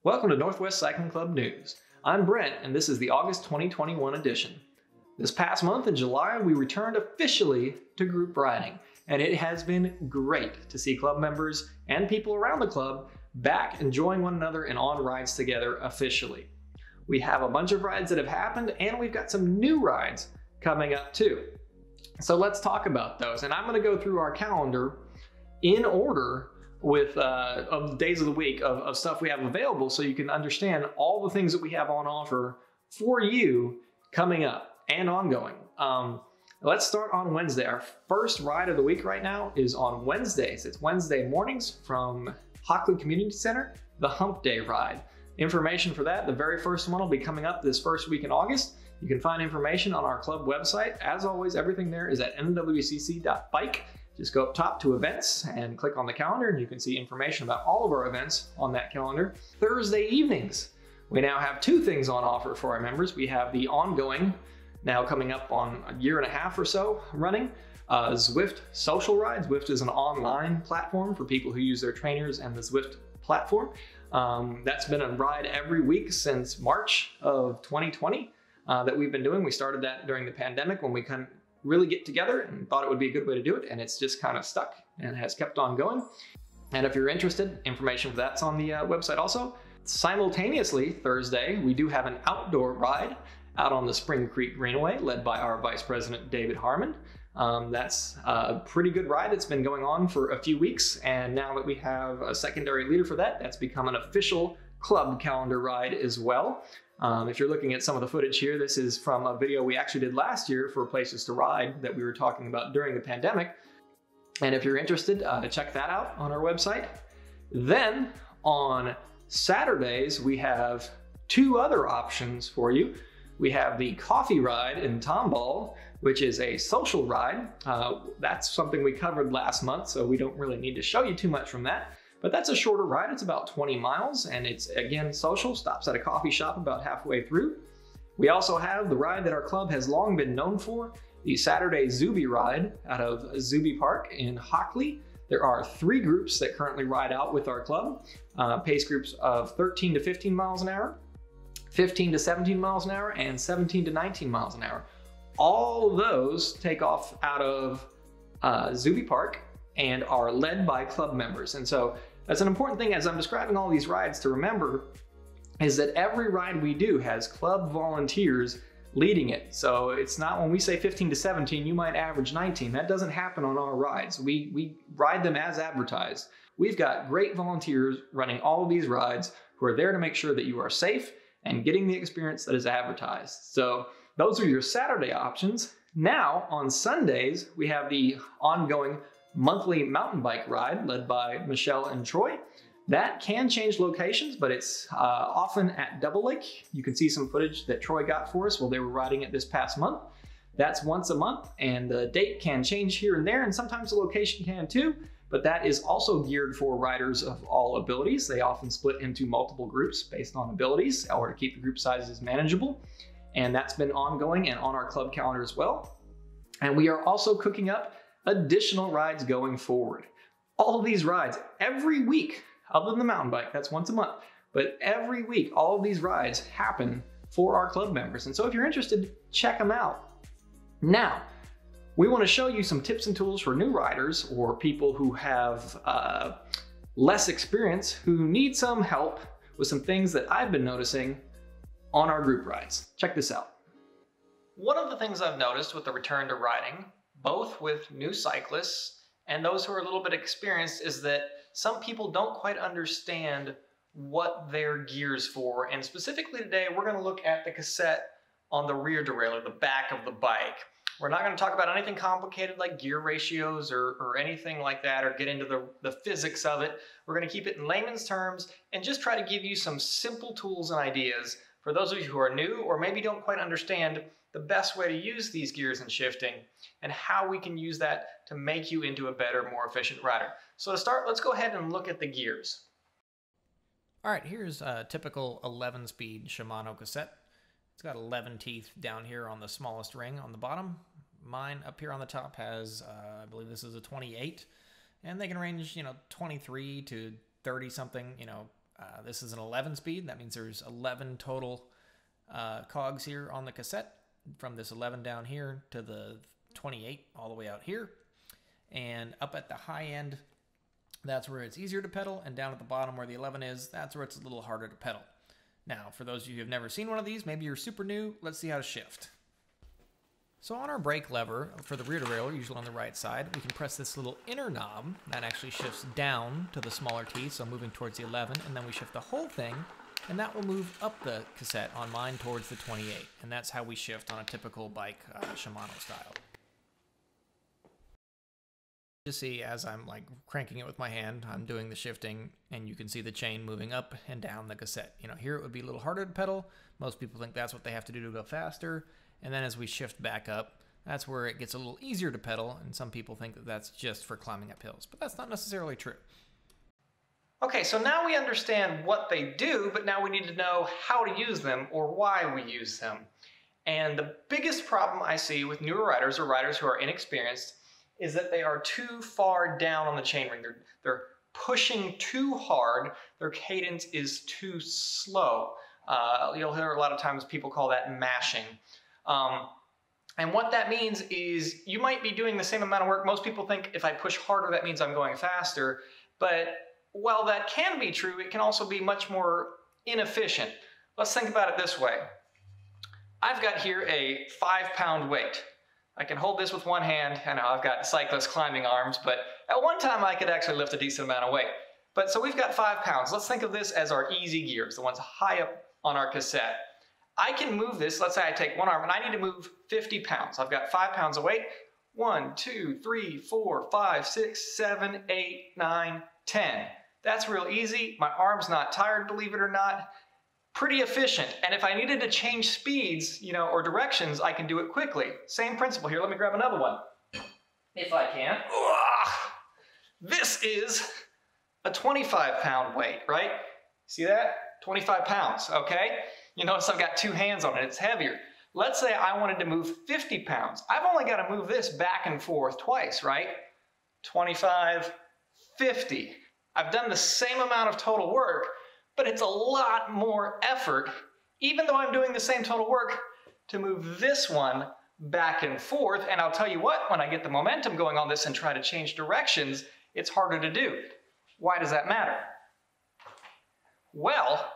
Welcome to Northwest Cycling Club News. I'm Brent, and this is the August 2021 edition. This past month in July, we returned officially to group riding, and it has been great to see club members and people around the club back enjoying one another and on rides together officially. We have a bunch of rides that have happened, and we've got some new rides coming up too. So let's talk about those, and I'm going to go through our calendar in order with of the days of the week of stuff we have available, so you can understand all the things that we have on offer for you coming up and ongoing. Let's start on Wednesday. Our first ride of the week right now is on Wednesdays. It's Wednesday mornings from Hockley Community Center, the Hump Day Ride. Information for that, the very first one will be coming up this first week in August. You can find information on our club website. As always, everything there is at nwcc.bike. Just go up top to events and click on the calendar, and you can see information about all of our events on that calendar. Thursday evenings, we now have two things on offer for our members. We have the ongoing, now coming up on a year and a half or so running, Zwift Social Ride. Zwift is an online platform for people who use their trainers and the Zwift platform. That's been a ride every week since March of 2020 that we've been doing. We started that during the pandemic when we couldn't really get together and thought it would be a good way to do it, and it's just kind of stuck and has kept on going. And if you're interested, information for that's on the website also. Simultaneously, Thursday, we do have an outdoor ride out on the Spring Creek Greenway led by our Vice President, David Harmon. That's a pretty good ride. It's been going on for a few weeks, and now that we have a secondary leader for that, that's become an official club calendar ride as well. If you're looking at some of the footage here, this is from a video we actually did last year for Places to Ride that we were talking about during the pandemic. And if you're interested, check that out on our website. Then on Saturdays, we have two other options for you. We have the Coffee Ride in Tomball, which is a social ride. That's something we covered last month, so we don't really need to show you too much from that. But that's a shorter ride. It's about 20 miles, and it's, again, social, stops at a coffee shop about halfway through. We also have the ride that our club has long been known for, the Saturday Zuby Ride out of Zuby Park in Hockley. There are 3 groups that currently ride out with our club, pace groups of 13 to 15 miles an hour, 15 to 17 miles an hour, and 17 to 19 miles an hour. All of those take off out of Zuby Park and are led by club members. And so that's an important thing as I'm describing all these rides to remember, is that every ride we do has club volunteers leading it. So it's not, when we say 15 to 17, you might average 19. That doesn't happen on our rides. We ride them as advertised. We've got great volunteers running all of these rides who are there to make sure that you are safe and getting the experience that is advertised. So those are your Saturday options. Now on Sundays, we have the ongoing monthly mountain bike ride led by Michelle and Troy. That can change locations, but it's often at Double Lake. You can see some footage that Troy got for us while they were riding it this past month. That's once a month, and the date can change here and there, and sometimes the location can too, but that is also geared for riders of all abilities. They often split into multiple groups based on abilities or to keep the group sizes manageable. And that's been ongoing and on our club calendar as well. And we are also cooking up additional rides going forward. All of these rides every week, other than the mountain bike, that's once a month, but every week, all of these rides happen for our club members. And so if you're interested, check them out. Now, we want to show you some tips and tools for new riders or people who have less experience, who need some help with some things that I've been noticing on our group rides. Check this out. One of the things I've noticed with the return to riding, both with new cyclists and those who are a little bit experienced, is that some people don't quite understand what their gear's for. And specifically today, we're going to look at the cassette on the rear derailleur, the back of the bike. We're not going to talk about anything complicated like gear ratios or anything like that, or get into the physics of it. We're going to keep it in layman's terms and just try to give you some simple tools and ideas for those of you who are new or maybe don't quite understand the best way to use these gears and shifting, and how we can use that to make you into a better, more efficient rider. So to start, let's go ahead and look at the gears. All right, here's a typical 11-speed Shimano cassette. It's got 11 teeth down here on the smallest ring on the bottom. Mine up here on the top has, I believe this is a 28, and they can range, 23 to 30 something, This is an 11 speed. That means there's 11 total cogs here on the cassette, from this 11 down here to the 28 all the way out here. And up at the high end, that's where it's easier to pedal, and down at the bottom where the 11 is, that's where it's a little harder to pedal. Now, for those of you who have never seen one of these, maybe you're super new, let's see how to shift. So on our brake lever, for the rear derailleur, usually on the right side, we can press this little inner knob that actually shifts down to the smaller teeth, so moving towards the 11, and then we shift the whole thing, and that will move up the cassette on mine towards the 28. And that's how we shift on a typical bike, Shimano style. You see, as I'm like cranking it with my hand, I'm doing the shifting, and you can see the chain moving up and down the cassette. You know, here it would be a little harder to pedal. Most people think that's what they have to do to go faster. And then as we shift back up, that's where it gets a little easier to pedal, and some people think that that's just for climbing up hills, but that's not necessarily true. Okay, so now we understand what they do, but now we need to know how to use them or why we use them. And the biggest problem I see with newer riders or riders who are inexperienced is that they are too far down on the chainring. They're pushing too hard. Their cadence is too slow. You'll hear a lot of times people call that mashing. And what that means is you might be doing the same amount of work. Most people think if I push harder, that means I'm going faster. But while that can be true, it can also be much more inefficient. Let's think about it this way. I've got here a 5-pound weight. I can hold this with one hand. I know I've got cyclist climbing arms, but at one time I could actually lift a decent amount of weight. But so we've got 5 pounds. Let's think of this as our easy gears, the ones high up on our cassette. I can move this, let's say I take one arm and I need to move 50 pounds. I've got 5 pounds of weight. 1, 2, 3, 4, 5, 6, 7, 8, 9, 10. That's real easy. My arm's not tired, believe it or not. Pretty efficient. And if I needed to change speeds, or directions, I can do it quickly. Same principle here. Let me grab another one. If I can. This is a 25-pound weight, right? See that? 25 pounds, okay? You notice I've got 2 hands on it. It's heavier. Let's say I wanted to move 50 pounds. I've only got to move this back and forth twice, right? 25, 50. I've done the same amount of total work, but it's a lot more effort, even though I'm doing the same total work, to move this one back and forth. And I'll tell you what, when I get the momentum going on this and try to change directions, it's harder to do. Why does that matter? Well,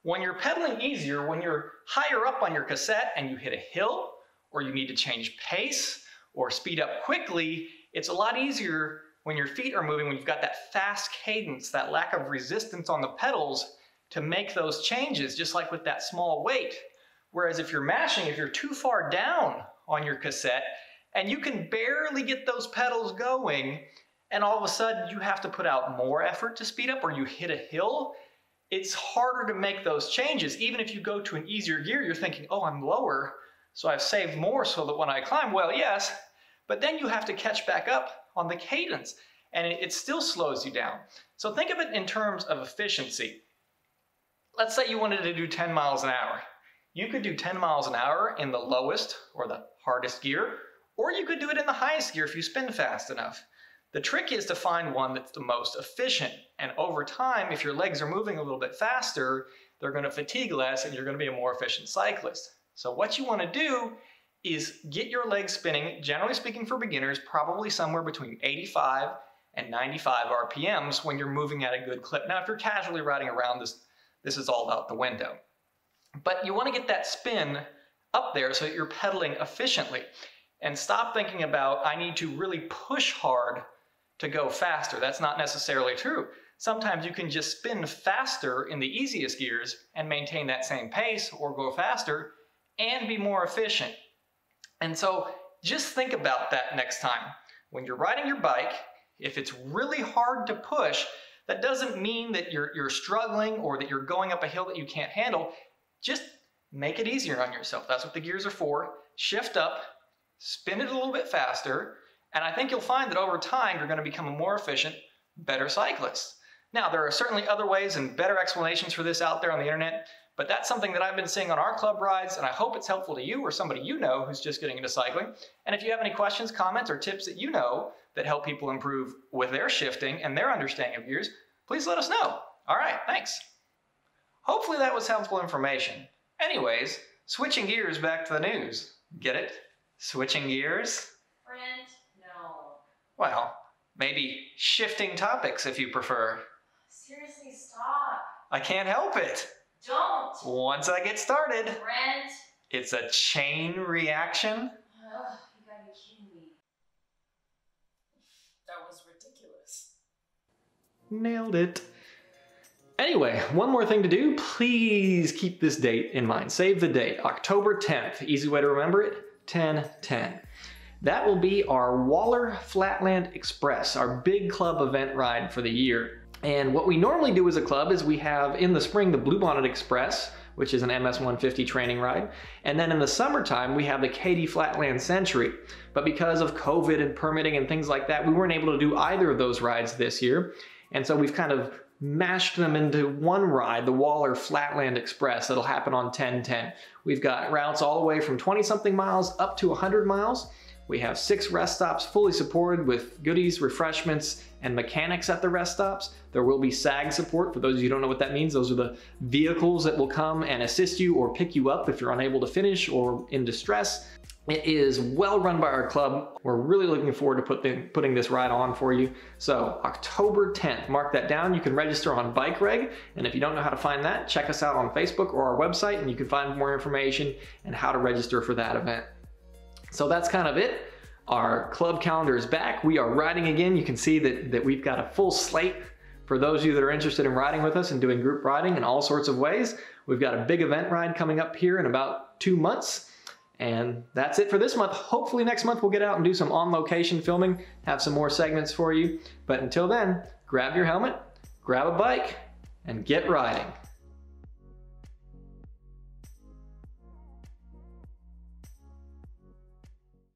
when you're pedaling easier, when you're higher up on your cassette and you hit a hill, or you need to change pace or speed up quickly, it's a lot easier when your feet are moving, when you've got that fast cadence, that lack of resistance on the pedals to make those changes, just like with that small weight. Whereas if you're mashing, if you're too far down on your cassette and you can barely get those pedals going, and all of a sudden you have to put out more effort to speed up, or you hit a hill, it's harder to make those changes. Even if you go to an easier gear, you're thinking, oh, I'm lower, so I've saved more so that when I climb, well, yes, but then you have to catch back up on the cadence, and it still slows you down. So think of it in terms of efficiency. Let's say you wanted to do 10 miles an hour. You could do 10 miles an hour in the lowest or the hardest gear, or you could do it in the highest gear if you spin fast enough. The trick is to find one that's the most efficient, and over time, if your legs are moving a little bit faster, they're going to fatigue less and you're going to be a more efficient cyclist. So what you want to do is get your legs spinning, generally speaking for beginners, probably somewhere between 85 and 95 RPMs when you're moving at a good clip. Now, if you're casually riding around, this is all out the window. But you want to get that spin up there so that you're pedaling efficiently. And stop thinking about, I need to really push hard to go faster. That's not necessarily true. Sometimes you can just spin faster in the easiest gears and maintain that same pace, or go faster and be more efficient. And so just think about that next time. When you're riding your bike, if it's really hard to push, that doesn't mean that you're struggling or that you're going up a hill that you can't handle. Just make it easier on yourself. That's what the gears are for. Shift up, spin it a little bit faster, and I think you'll find that over time you're going to become a more efficient, better cyclist. Now, there are certainly other ways and better explanations for this out there on the internet, but that's something that I've been seeing on our club rides, and I hope it's helpful to you or somebody you know who's just getting into cycling. And if you have any questions, comments, or tips that you know that help people improve with their shifting and their understanding of gears, please let us know. All right, thanks. Hopefully that was helpful information. Anyways, switching gears back to the news. Get it? Switching gears? Brent, no. Well, maybe shifting topics if you prefer. Seriously, stop. I can't help it. Don't. Once I get started, Brent. it's a chain reaction. Ugh, you gotta be kidding me. That was ridiculous. Nailed it. Anyway, one more thing to do. Please keep this date in mind. Save the date, October 10th. Easy way to remember it, 10-10. That will be our Waller Flatland Express, our big club event ride for the year. And what we normally do as a club is we have in the spring the Bluebonnet Express, which is an MS-150 training ride. And then in the summertime, we have the Katy Flatland Century. But because of COVID and permitting and things like that, we weren't able to do either of those rides this year. And so we've kind of mashed them into one ride, the Waller Flatland Express, that'll happen on 10-10. We've got routes all the way from 20-something miles up to 100 miles. We have 6 rest stops fully supported with goodies, refreshments, and mechanics at the rest stops. There will be SAG support. For those of you who don't know what that means, those are the vehicles that will come and assist you or pick you up if you're unable to finish or in distress. It is well run by our club. We're really looking forward to putting this ride on for you. So October 10th, mark that down. You can register on BikeReg, and if you don't know how to find that, check us out on Facebook or our website, and you can find more information and how to register for that event. So that's kind of it. Our club calendar is back. We are riding again. You can see that we've got a full slate for those of you that are interested in riding with us and doing group riding in all sorts of ways. We've got a big event ride coming up here in about 2 months. And that's it for this month. Hopefully next month we'll get out and do some on-location filming, have some more segments for you. But until then, grab your helmet, grab a bike, and get riding.